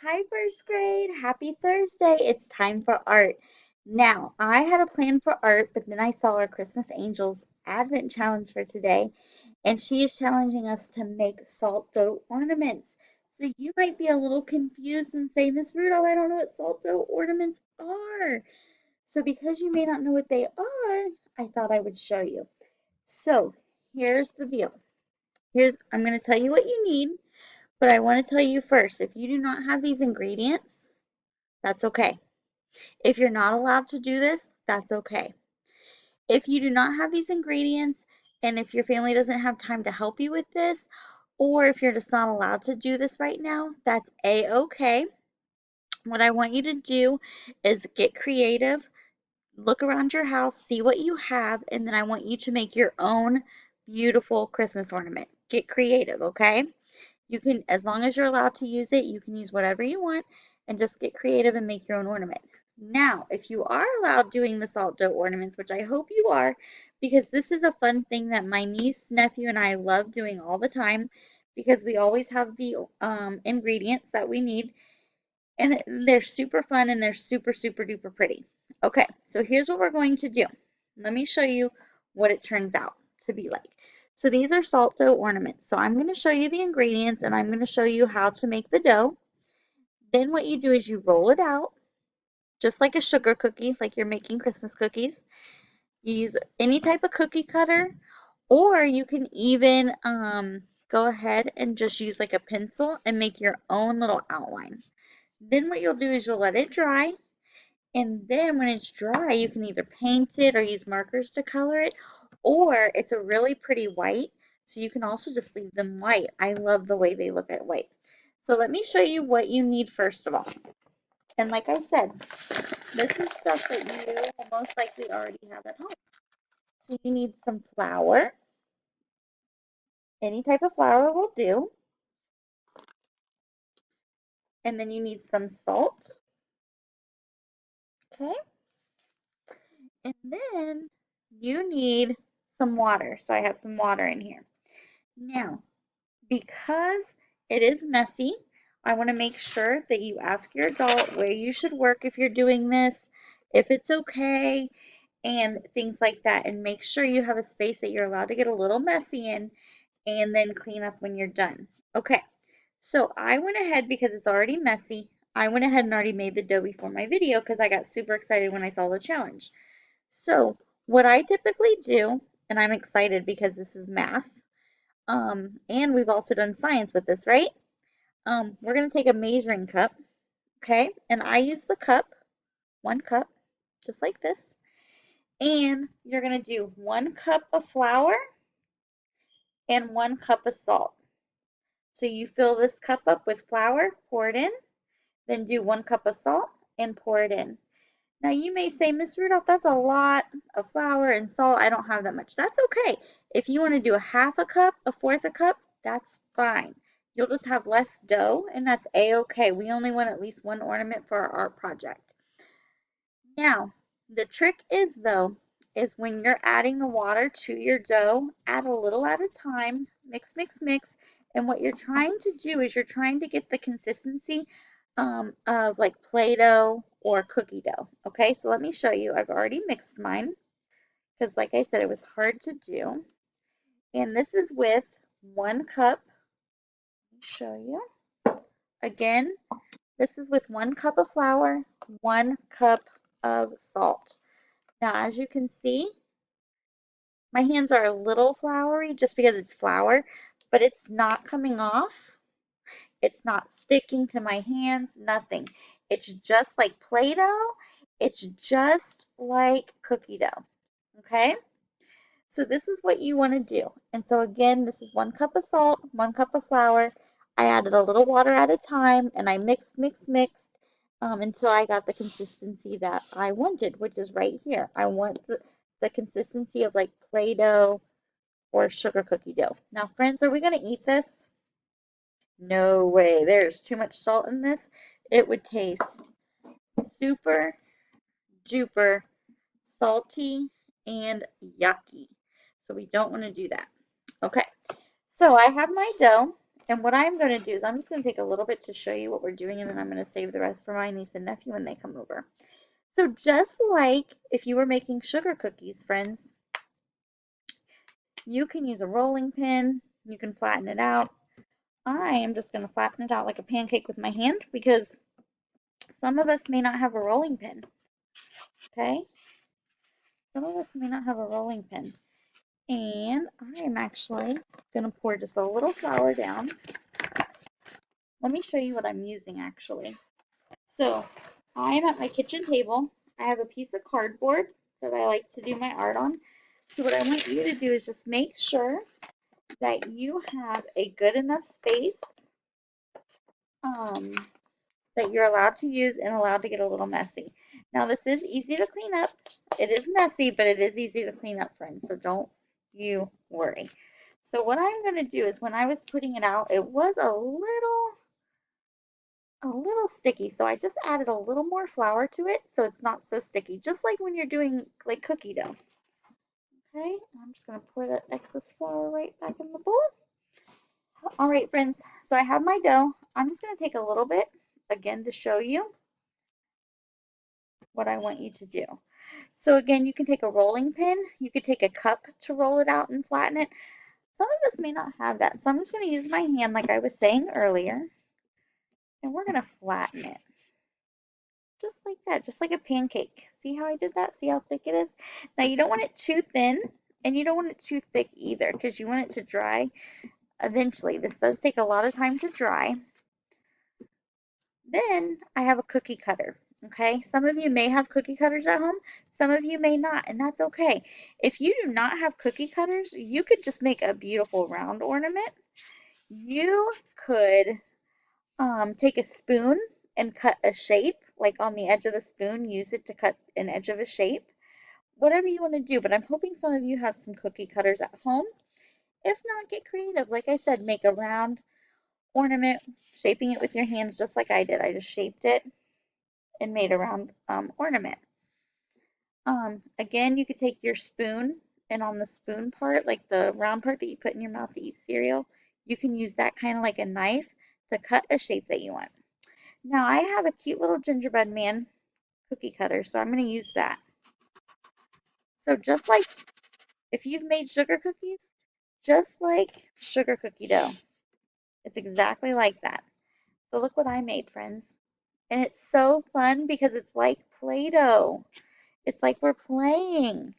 Hi, first grade. Happy Thursday. It's time for art. Now, I had a plan for art, but then I saw our Christmas Angels Advent Challenge for today, and she is challenging us to make salt dough ornaments. So you might be a little confused and say, Miss Rudolph, I don't know what salt dough ornaments are. So because you may not know what they are, I thought I would show you. So here's the deal. I'm going to tell you what you need. But I want to tell you first, if you do not have these ingredients, that's okay. If you're not allowed to do this, that's okay. If you do not have these ingredients, and if your family doesn't have time to help you with this, or if you're just not allowed to do this right now, that's a-okay. What I want you to do is get creative, look around your house, see what you have, and then I want you to make your own beautiful Christmas ornament. Get creative, okay? You can, as long as you're allowed to use it, you can use whatever you want and just get creative and make your own ornament. Now, if you are allowed doing the salt dough ornaments, which I hope you are, because this is a fun thing that my niece, nephew, and I love doing all the time because we always have the ingredients that we need and they're super fun and they're super, super duper pretty. Okay, so here's what we're going to do. Let me show you what it turns out to be like. So these are salt dough ornaments. So I'm going to show you the ingredients and I'm going to show you how to make the dough. Then what you do is you roll it out just like a sugar cookie, like you're making Christmas cookies. You use any type of cookie cutter, or you can even go ahead and just use like a pencil and make your own little outline. Then what you'll do is you'll let it dry, and then when it's dry, you can either paint it or use markers to color it, or it's a really pretty white, so you can also just leave them white. I love the way they look at white. So let me show you what you need first of all. And like I said, this is stuff that you will most likely already have at home. So you need some flour. Any type of flour will do. And then you need some salt. Okay. And then you need some water. So I have some water in here. Now, because it is messy, I want to make sure that you ask your adult where you should work if you're doing this, if it's okay, and things like that. And make sure you have a space that you're allowed to get a little messy in and then clean up when you're done. Okay, so I went ahead because it's already messy. I went ahead and already made the dough before my video because I got super excited when I saw the challenge. So what I typically do, and I'm excited because this is math, and we've also done science with this, right? We're going to take a measuring cup, okay? And I use the cup, 1 cup, just like this. And you're going to do 1 cup of flour and 1 cup of salt. So you fill this cup up with flour, pour it in, then do 1 cup of salt and pour it in. Now you may say, Miss Rudolph, that's a lot of flour and salt. I don't have that much. That's okay. If you want to do a half a cup, a fourth a cup, that's fine. You'll just have less dough and that's a-okay. We only want at least one ornament for our art project. Now, the trick is though, is when you're adding the water to your dough, add a little at a time, mix, mix, mix. And what you're trying to do is you're trying to get the consistency of like Play-Doh or cookie dough. Okay, so let me show you. I've already mixed mine because like I said, it was hard to do. And this is with 1 cup. Let me show you. Again, this is with 1 cup of flour, 1 cup of salt. Now, as you can see, my hands are a little floury just because it's flour, but it's not coming off. It's not sticking to my hands, nothing. It's just like Play-Doh. It's just like cookie dough, okay? So this is what you want to do. And so again, this is 1 cup of salt, 1 cup of flour. I added a little water at a time and I mixed, mixed, mixed until I got the consistency that I wanted, which is right here. I want the consistency of like Play-Doh or sugar cookie dough. Now, friends, are we going to eat this? No way. There's too much salt in this. It would taste super duper salty and yucky. So we don't want to do that. Okay. So I have my dough And what I'm going to do is I'm just going to take a little bit to show you what we're doing, and then I'm going to save the rest for my niece and nephew when they come over. So just like if you were making sugar cookies, friends, you can use a rolling pin, you can flatten it out. I am just going to flatten it out like a pancake with my hand because some of us may not have a rolling pin, okay? Some of us may not have a rolling pin. And I am actually going to pour just a little flour down. Let me show you what I'm using actually. So I am at my kitchen table. I have a piece of cardboard that I like to do my art on. So what I want you to do is just make sure that you have a good enough space um, that you're allowed to use and allowed to get a little messy. Now this is easy to clean up. It is messy, but it is easy to clean up, friends. So don't you worry. So what I'm going to do is when I was putting it out, it was a little sticky. So I just added a little more flour to it so it's not so sticky, just like when you're doing like cookie dough. Okay, I'm just going to pour that excess flour right back in the bowl. All right, friends, so I have my dough. I'm just going to take a little bit again to show you what I want you to do. So again, you can take a rolling pin, you could take a cup to roll it out and flatten it. Some of us may not have that, so I'm just going to use my hand like I was saying earlier, and we're going to flatten it. Just like that, just like a pancake. See how I did that? See how thick it is? Now you don't want it too thin, and you don't want it too thick either, because you want it to dry eventually. This does take a lot of time to dry. Then I have a cookie cutter. Okay, some of you may have cookie cutters at home, some of you may not, and that's okay. If you do not have cookie cutters, you could just make a beautiful round ornament. You could take a spoon and cut a shape, like on the edge of the spoon, use it to cut an edge of a shape. Whatever you want to do, but I'm hoping some of you have some cookie cutters at home. If not, get creative. Like I said, make a round ornament, shaping it with your hands just like I did. I just shaped it and made a round ornament. Again, you could take your spoon and on the spoon part, like the round part that you put in your mouth to eat cereal, you can use that kind of like a knife to cut a shape that you want. Now I have a cute little gingerbread man cookie cutter, so I'm going to use that. So just like if you've made sugar cookies, just like sugar cookie dough, it's exactly like that. So look what I made, friends. And it's so fun because it's like Play-Doh. It's like we're playing.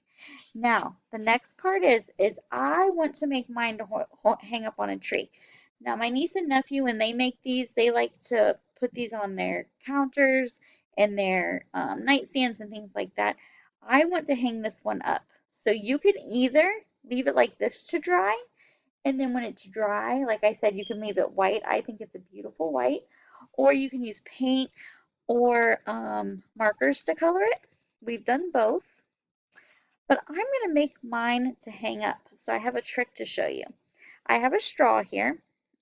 Now, the next part is I want to make mine to hang up on a tree. Now, my niece and nephew, when they make these, they like to put these on their counters and their nightstands and things like that. I want to hang this one up. So you could either leave it like this to dry, and then when it's dry, like I said, you can leave it white. I think it's a beautiful white. Or you can use paint or markers to color it. We've done both. But I'm going to make mine to hang up. So I have a trick to show you. I have a straw here,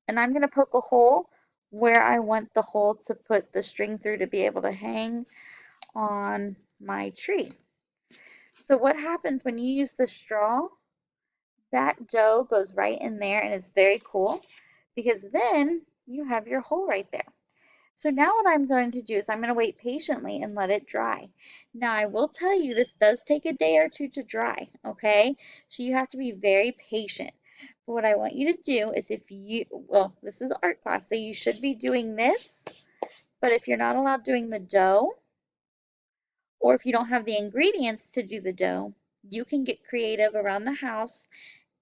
and I'm going to poke a hole where I want the hole to put the string through to be able to hang on my tree. So what happens when you use the straw, that dough goes right in there, and it's very cool because then you have your hole right there. So now what I'm going to do is I'm going to wait patiently and let it dry. Now I will tell you this does take a day or two to dry, okay? So you have to be very patient. But what I want you to do is well, this is art class, so you should be doing this. But if you're not allowed doing the dough, or if you don't have the ingredients to do the dough, you can get creative around the house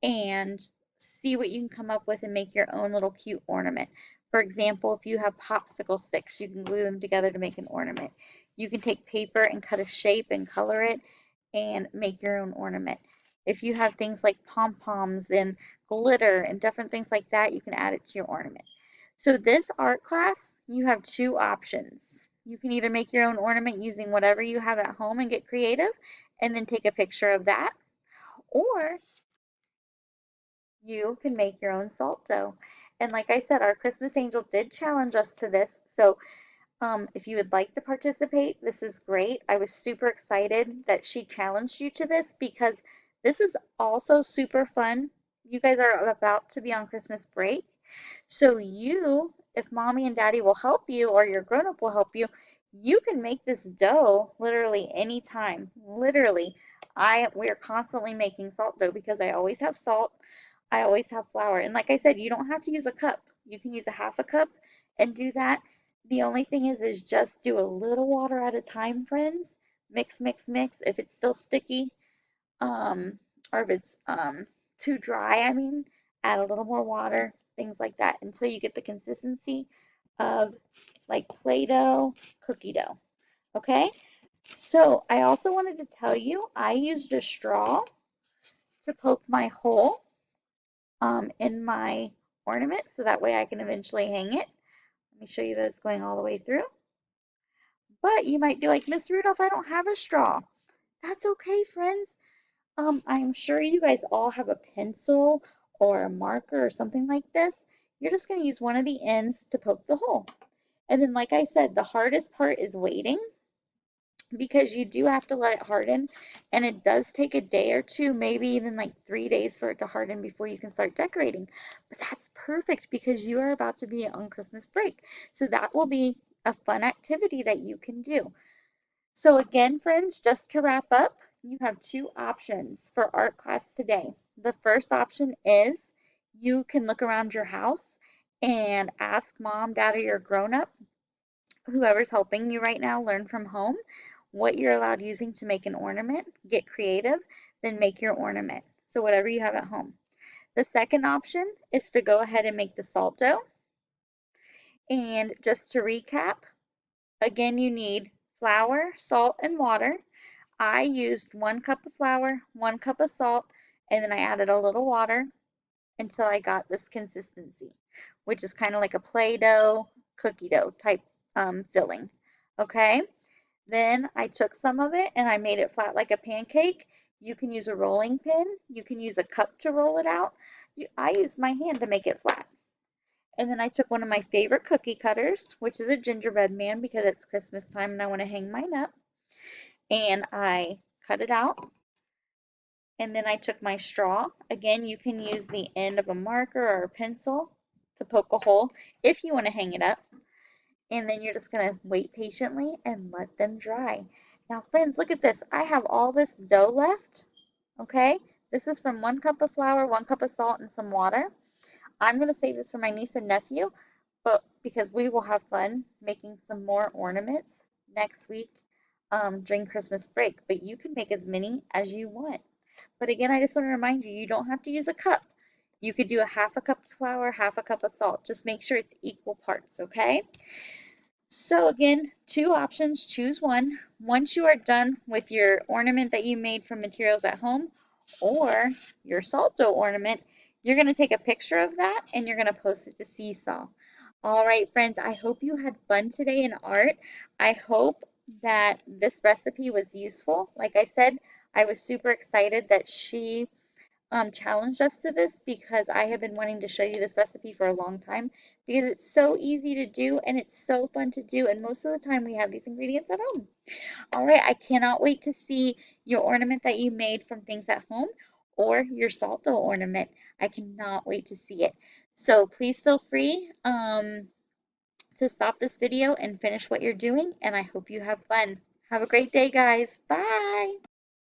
and see what you can come up with and make your own little cute ornament. For example, if you have popsicle sticks, you can glue them together to make an ornament. You can take paper and cut a shape and color it and make your own ornament. If you have things like pom-poms and glitter and different things like that, you can add it to your ornament. So this art class, you have two options. You can either make your own ornament using whatever you have at home and get creative and then take a picture of that, or you can make your own salt dough. And like I said, our Christmas angel did challenge us to this. So if you would like to participate, this is great. I was super excited that she challenged you to this because this is also super fun. You guys are about to be on Christmas break. So you, if mommy and daddy will help you or your grown-up will help you, you can make this dough literally anytime. Literally. We're constantly making salt dough because I always have salt. I always have flour. And like I said, you don't have to use a cup. You can use a half a cup and do that. The only thing is just do a little water at a time, friends. Mix, mix, mix. If it's still sticky, um, or if it's too dry, I mean, add a little more water, things like that, until you get the consistency of like Play-Doh, cookie dough. Okay? So I also wanted to tell you I used a straw to poke my hole in my ornament so that way I can eventually hang it. Let me show you that it's going all the way through. But you might be like, Miss Rudolph, I don't have a straw. That's okay, friends. I'm sure you guys all have a pencil or a marker or something like this. You're just going to use one of the ends to poke the hole. And then, like I said, the hardest part is waiting because you do have to let it harden. And it does take a day or two, maybe even like 3 days for it to harden before you can start decorating. But that's perfect because you are about to be on Christmas break. So that will be a fun activity that you can do. So again, friends, just to wrap up, you have two options for art class today. The first option is you can look around your house and ask mom, dad, or your grown-up, whoever's helping you right now, learn from home what you're allowed using to make an ornament. Get creative, then make your ornament. So whatever you have at home. The second option is to go ahead and make the salt dough. And just to recap, again, you need flour, salt, and water. I used 1 cup of flour, 1 cup of salt, and then I added a little water until I got this consistency, which is kind of like a Play-Doh, cookie dough type filling. Okay, then I took some of it and I made it flat like a pancake. You can use a rolling pin, you can use a cup to roll it out. I used my hand to make it flat. And then I took one of my favorite cookie cutters, which is a gingerbread man because it's Christmas time and I want to hang mine up. And I cut it out. And then I took my straw. Again, you can use the end of a marker or a pencil to poke a hole if you want to hang it up. And then you're just going to wait patiently and let them dry. Now, friends, look at this. I have all this dough left. Okay? This is from 1 cup of flour, 1 cup of salt, and some water. I'm going to save this for my niece and nephew, but because we will have fun making some more ornaments next week during Christmas break. But you can make as many as you want. But again, I just want to remind you, you don't have to use a cup. You could do a half a cup of flour, half a cup of salt. Just make sure it's equal parts, okay? So again, two options, choose one. Once you are done with your ornament that you made from materials at home or your salt dough ornament, you're going to take a picture of that and you're going to post it to Seesaw. All right, friends, I hope you had fun today in art. I hope that this recipe was useful. Like I said, I was super excited that she challenged us to this because I have been wanting to show you this recipe for a long time because it's so easy to do and it's so fun to do, and most of the time we have these ingredients at home. All right, I cannot wait to see your ornament that you made from things at home or your salt dough ornament. I cannot wait to see it. So please feel free to stop this video and finish what you're doing, and I hope you have fun. Have a great day, guys. Bye.